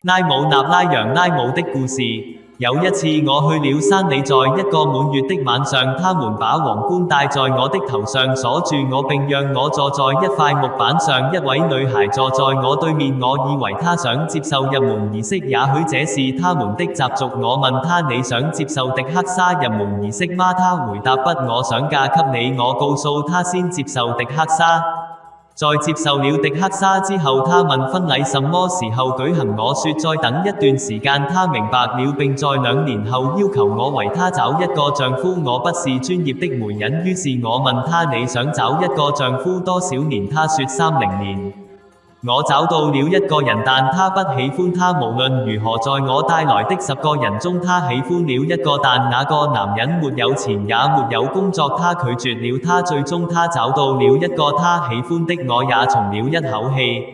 拉姆納拉羊拉姆的故事。有一次我去了山里，在一個滿月的晚上，他們把皇冠戴在我的頭上，鎖住我並讓我坐在一塊木板上。一位女孩坐在我對面，我以為她想接受入門儀式，也許這是他們的習俗。我問她，你想接受迪克沙入門儀式嗎？她回答，不，我想嫁給你。我告訴她先接受迪克沙。在接受了迪克沙之後，他問婚禮什麼時候舉行，我說再等一段時間。他明白了，並在2年後要求我為他找一個丈夫。我不是專業的媒人，於是我問他，你想找一個丈夫多少年？他說30年。我找到了一個人，但他不喜歡他。無論如何，在我帶來的10個人中，他喜歡了一個，但那個男人沒有錢也沒有工作，他拒絕了他。最終他找到了一個他喜歡的，我也鬆了一口氣。